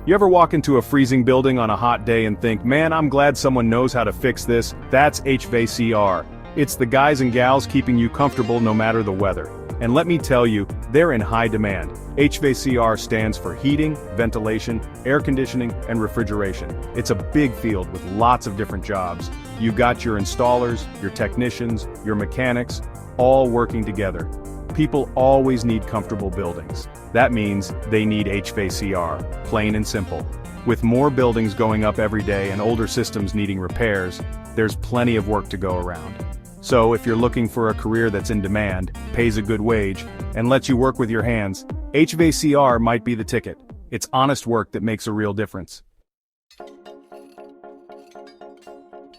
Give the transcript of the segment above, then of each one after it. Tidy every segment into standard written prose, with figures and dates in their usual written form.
You ever walk into a freezing building on a hot day and think, man, I'm glad someone knows how to fix this? That's HVACR. It's the guys and gals keeping you comfortable no matter the weather. And let me tell you, they're in high demand. HVACR stands for heating, ventilation, air conditioning, and refrigeration. It's a big field with lots of different jobs. You've got your installers, your technicians, your mechanics, all working together. People always need comfortable buildings. That means they need HVACR, plain and simple. With more buildings going up every day and older systems needing repairs, there's plenty of work to go around. So if you're looking for a career that's in demand, pays a good wage, and lets you work with your hands, HVACR might be the ticket. It's honest work that makes a real difference.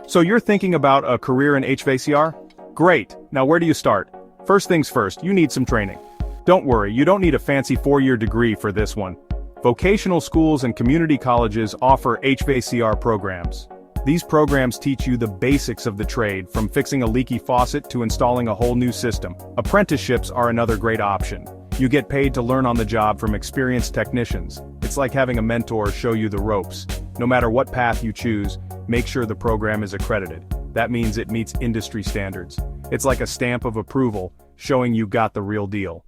So you're thinking about a career in HVACR? Great, now where do you start? First things first, you need some training. Don't worry, you don't need a fancy 4-year degree for this one. Vocational schools and community colleges offer HVACR programs. These programs teach you the basics of the trade, from fixing a leaky faucet to installing a whole new system. Apprenticeships are another great option. You get paid to learn on the job from experienced technicians. It's like having a mentor show you the ropes. No matter what path you choose, make sure the program is accredited. That means it meets industry standards. It's like a stamp of approval, showing you got the real deal.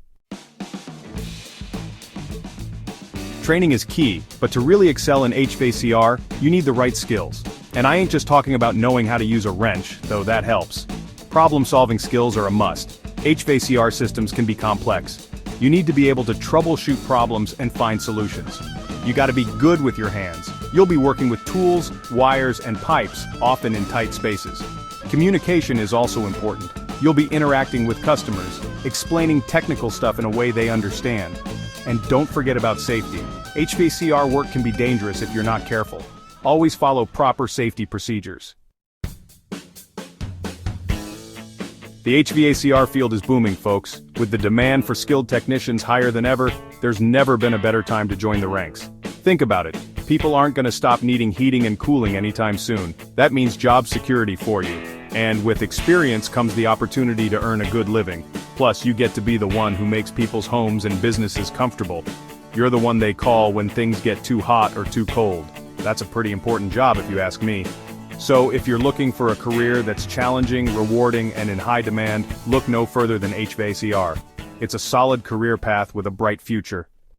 Training is key, but to really excel in HVACR, you need the right skills. And I ain't just talking about knowing how to use a wrench, though that helps. Problem-solving skills are a must. HVACR systems can be complex. You need to be able to troubleshoot problems and find solutions. You gotta be good with your hands. You'll be working with tools, wires, and pipes, often in tight spaces. Communication is also important. You'll be interacting with customers, explaining technical stuff in a way they understand. And don't forget about safety. HVACR work can be dangerous if you're not careful. Always follow proper safety procedures. The HVACR field is booming, folks. With the demand for skilled technicians higher than ever, there's never been a better time to join the ranks. Think about it. People aren't going to stop needing heating and cooling anytime soon. That means job security for you. And with experience comes the opportunity to earn a good living. Plus, you get to be the one who makes people's homes and businesses comfortable. You're the one they call when things get too hot or too cold. That's a pretty important job if you ask me. So if you're looking for a career that's challenging, rewarding, and in high demand, look no further than HVACR. It's a solid career path with a bright future.